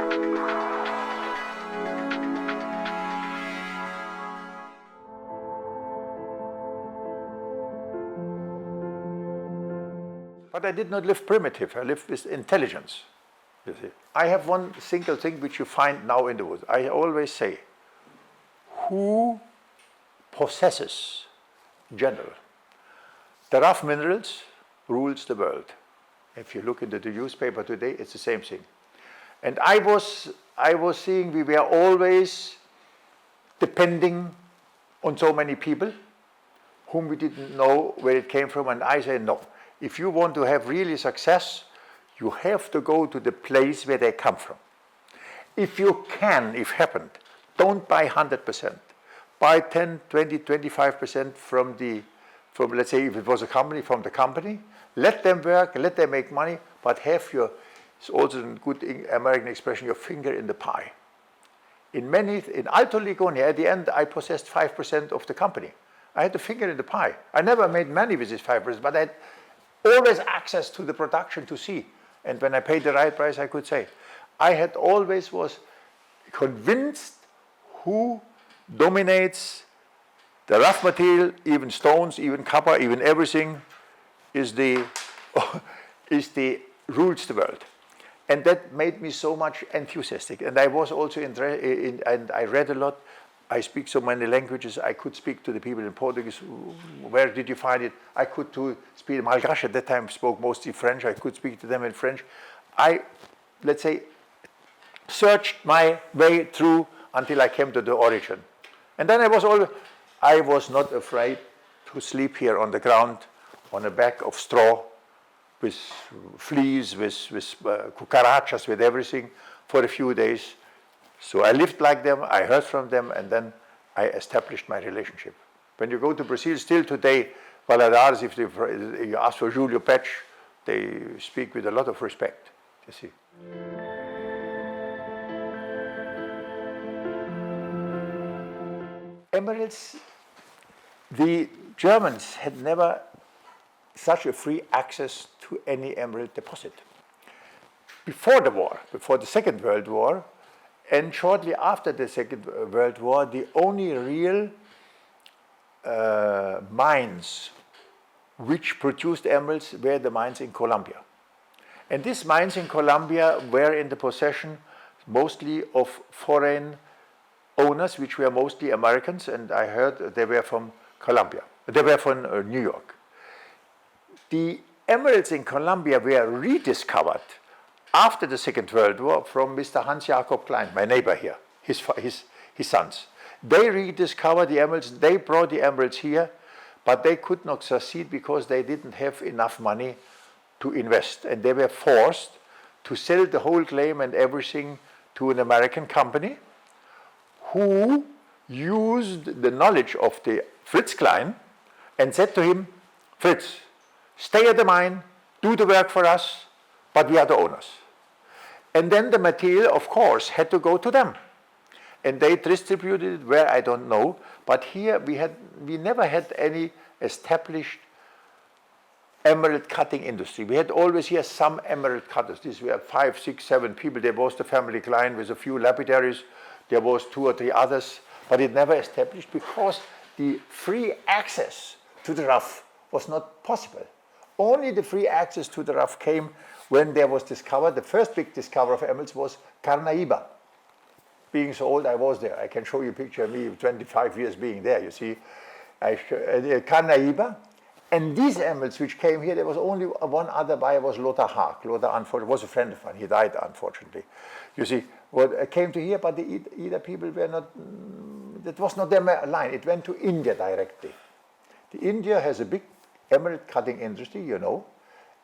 But I did not live primitive, I lived with intelligence, you see. I have one single thing which you find now in the woods. I always say, who possesses general? The rough minerals rules the world. If you look into the newspaper today, it's the same thing. And I was seeing we were always depending on so many people whom we didn't know where it came from, and I say no. If you want to have really success, you have to go to the place where they come from. If you can, if happened, don't buy 100%. Buy 10, 20, 25% from let's say if it was a company, from the company. Let them work, let them make money, but have your, it's also a good American expression, your finger in the pie. In Alto Ligoni, at the end, I possessed 5% of the company. I had the finger in the pie. I never made money with this 5%, but I had always access to the production to see. And when I paid the right price, I could say. I had always was convinced who dominates the rough material, even stones, even copper, even everything, is the rules the world. And that made me so much enthusiastic. And I was also and I read a lot. I speak so many languages. I could speak to the people in Portuguese. Where did you find it? I could speak Malgache at that time, spoke mostly French. I could speak to them in French. I, let's say, searched my way through until I came to the origin. And then I was not afraid to sleep here on the ground, on a bag of straw, with fleas, with cucarachas, with everything, for a few days. So I lived like them, I heard from them, and then I established my relationship. When you go to Brazil, still today, Valadares, if you ask for Julius Petsch, they speak with a lot of respect, you see. Emeralds, the Germans had never such a free access to any emerald deposit. Before the war, before the Second World War, and shortly after the Second World War, the only real mines which produced emeralds were the mines in Colombia. And these mines in Colombia were in the possession mostly of foreign owners, which were mostly Americans, and I heard they were from Colombia. They were from New York. The emeralds in Colombia were rediscovered after the Second World War from Mr. Hans Jakob Klein, my neighbor here, his sons. They rediscovered the emeralds, they brought the emeralds here, but they could not succeed because they didn't have enough money to invest. And they were forced to sell the whole claim and everything to an American company who used the knowledge of the Fritz Klein and said to him, Fritz, stay at the mine, do the work for us, but we are the owners. And then the material, of course, had to go to them. And they distributed it where, I don't know, but here we never had any established emerald cutting industry. We had always here some emerald cutters. These were 5, 6, 7 people. There was the family Klein with a few lapidaries. There was 2 or 3 others, but it never established because the free access to the rough was not possible. Only the free access to the rough came when there was discovered, the first big discovery of emeralds was Carnaíba. Being so old, I was there. I can show you a picture of me 25 years being there, you see. Carnaíba. And these emeralds which came here, there was only one other buyer, was Lothar Haag. Lothar, unfortunately, was a friend of mine. He died, unfortunately. You see, what came to here, but the Idar people were not, that was not their line. It went to India directly. India has a big emerald cutting industry, you know.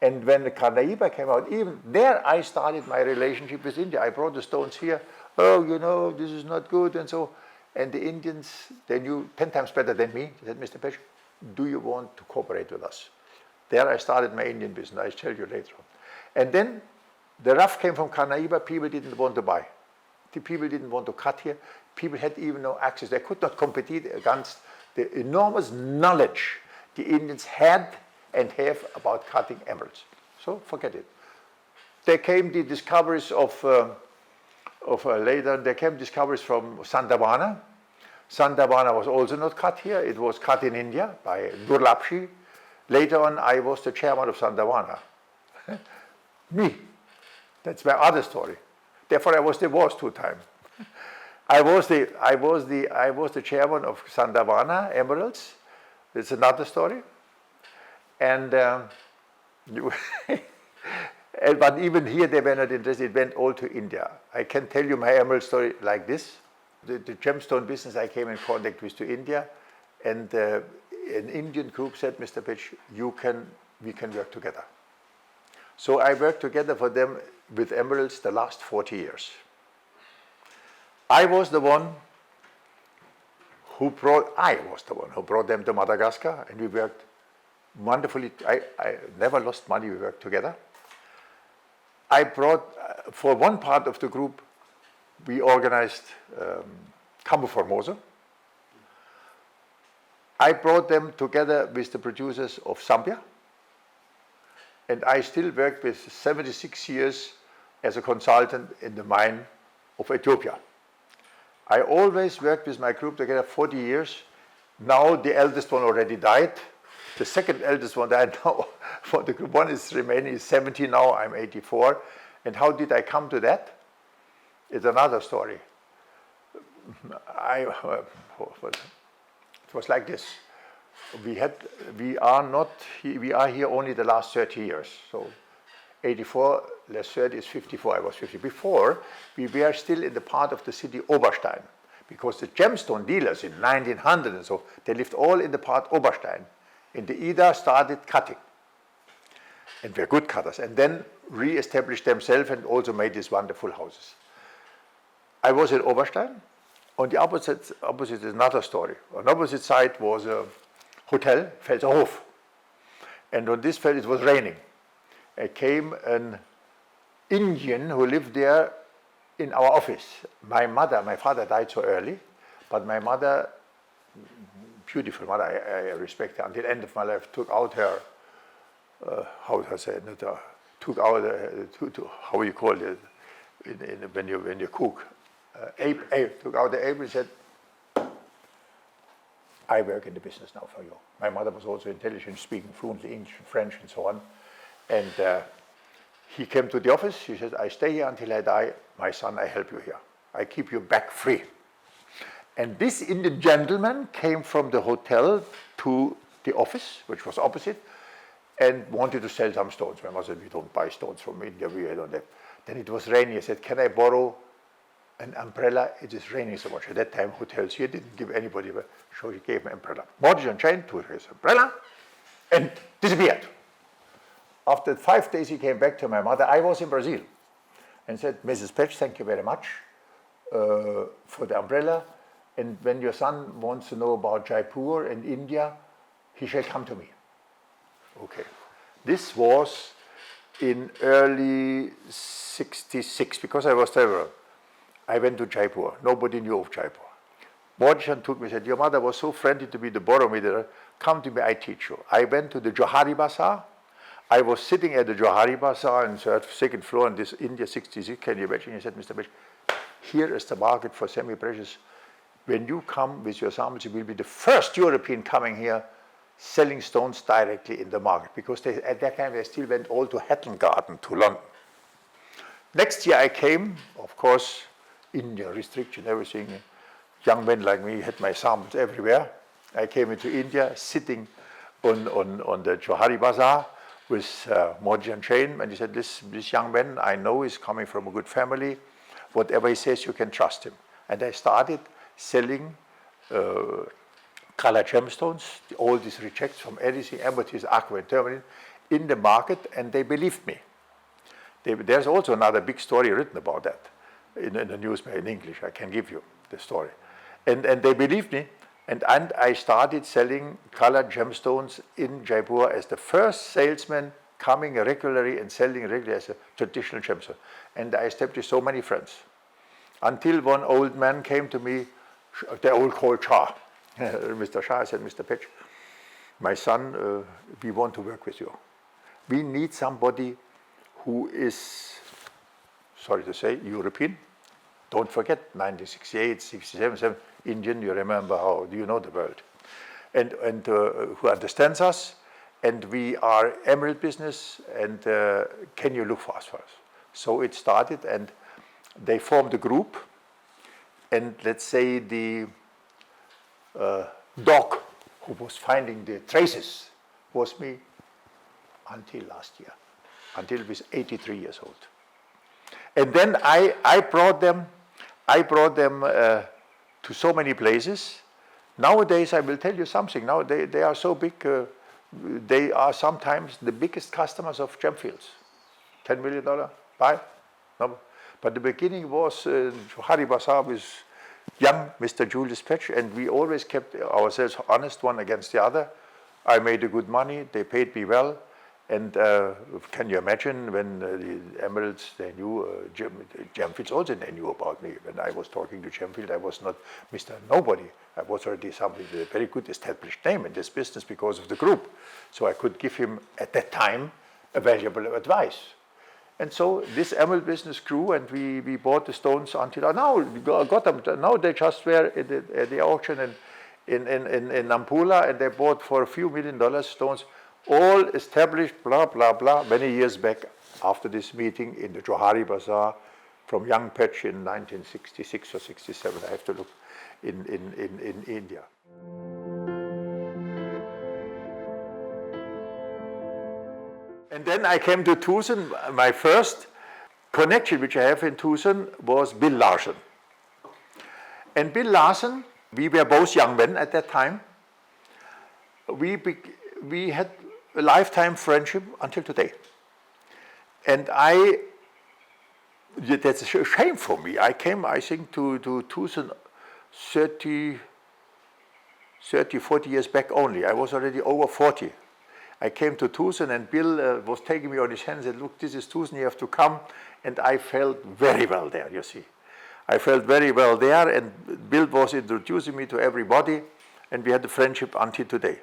And when the Carnaíba came out, even there I started my relationship with India. I brought the stones here. Oh, you know, this is not good, and so. And the Indians, they knew 10 times better than me. They said, Mr. Petsch, do you want to cooperate with us? There I started my Indian business. I'll tell you later on. And then the rough came from Carnaíba. People didn't want to buy. The people didn't want to cut here. People had even no access. They could not compete against the enormous knowledge the Indians had and have about cutting emeralds. So forget it. There came the discoveries of later, there came discoveries from Sandavana. Sandavana was also not cut here. It was cut in India by Durlapshi. Later on, I was the chairman of Sandavana. Me. That's my other story. Therefore, I was divorced 2 times. I was the chairman of Sandavana Emeralds. It's another story. And but even here they were not interested. It went all to India. I can tell you my emerald story like this. The gemstone business I came in contact with to India, and an Indian group said, Mr. Petsch, we can work together. So I worked together for them with emeralds the last 40 years. I was the one who brought them to Madagascar, and we worked wonderfully. I never lost money. We worked together. I brought, for one part of the group, we organized Campo Formoso. I brought them together with the producers of Zambia, and I still worked with 76 years as a consultant in the mine of Ethiopia. I always worked with my group together 40 years. Now the eldest one already died. The second eldest one died now. For the group one is remaining, is 70 now, I'm 84. And how did I come to that? It's another story. It was like this. We are here only the last 30 years. So 84 less 30 is 54. I was 50. Before, we were still in the part of the city Oberstein, because the gemstone dealers in 1900 and so, they lived all in the part Oberstein. And the Idar started cutting. And were good cutters. And then re-established themselves and also made these wonderful houses. I was at Oberstein. On the opposite is another story. On the opposite side was a hotel, Pfälzerhof. And on this feld it was raining. Came an Indian who lived there in our office. My father died so early, but my mother, beautiful mother, I respect her until the end of my life, took out her, how do I say it, took out, how you call it, when you cook, took out the apron and said, I work in the business now for you. My mother was also intelligent, speaking fluently English and French and so on. And he came to the office. He said, I stay here until I die. My son, I help you here. I keep you back free. And this Indian gentleman came from the hotel to the office, which was opposite, and wanted to sell some stones. My mother said, we don't buy stones from India. We don't have. Then it was raining. I said, can I borrow an umbrella? It is raining so much. At that time, hotels here didn't give anybody, so he gave me an umbrella. Mortgage and chain, took his umbrella, and disappeared. After 5 days, he came back to my mother. I was in Brazil, and said, Mrs. Petsch, thank you very much for the umbrella. And when your son wants to know about Jaipur and India, he shall come to me. Okay. This was in early 66, because I was traveler. I went to Jaipur. Nobody knew of Jaipur. Morjan took me and said, your mother was so friendly to me to borrow me there. Come to me, I teach you. I went to the Johari Bazaar. I was sitting at the Johari Bazaar on the second floor in this India 66. Can you imagine? He said, Mr. Petsch, here is the market for semi-precious. When you come with your samples, you will be the first European coming here selling stones directly in the market, because at that time they still went all to Hatton Garden, to London. Next year I came, of course, India, restriction, everything. Young men like me had my samples everywhere. I came into India, sitting on the Johari Bazaar with Morjan Chain, and he said, this young man I know is coming from a good family. Whatever he says, you can trust him. And I started selling color gemstones, all these rejects from everything, amethyst, aqua, and tourmaline, in the market, and they believed me. There's also another big story written about that in the newspaper in English. I can give you the story. And they believed me, and I started selling colored gemstones in Jaipur as the first salesman coming regularly and selling regularly as a traditional gemstone. And I established so many friends. Until one old man came to me, the old called Shah. Mr. Shah said, Mr. Petsch, my son, we want to work with you. We need somebody who is, sorry to say, European, Don't forget 1968, 67, Indian, you remember how, you know the world. And who understands us, and we are emerald business, and can you look for us first? So it started, and they formed a group, and let's say the dog who was finding the traces was me until last year, until I was 83 years old. And then I brought them to so many places. Nowadays, I will tell you something. Now they are so big. They are sometimes the biggest customers of Gemfields. $10 million buy. No. But the beginning was Johari Bazaar with young Mr. Julius Petsch, and we always kept ourselves honest one against the other. I made a good money. They paid me well. And can you imagine when the Emeralds, they knew, Gemfields also, they knew about me. When I was talking to Gemfield, I was not Mr. Nobody. I was already somebody with a very good established name in this business because of the group. So I could give him, at that time, a valuable advice. And so this emerald business grew, and we bought the stones until now. We got them. Now they just were at the auction in Nampula, and they bought for a few $1 million stones, all established, blah, blah, blah, many years back after this meeting in the Johari Bazaar from young Petsch in 1966 or 67. I have to look in India. And then I came to Tucson. My first connection which I have in Tucson was Bill Larson. And Bill Larson, we were both young men at that time. We had a lifetime friendship until today. And that's a shame for me. I came, I think, to Tucson 30, 40 years back only. I was already over 40. I came to Tucson, and Bill was taking me on his hand and said, look, this is Tucson, you have to come. And I felt very well there, you see. I felt very well there, and Bill was introducing me to everybody, and we had a friendship until today.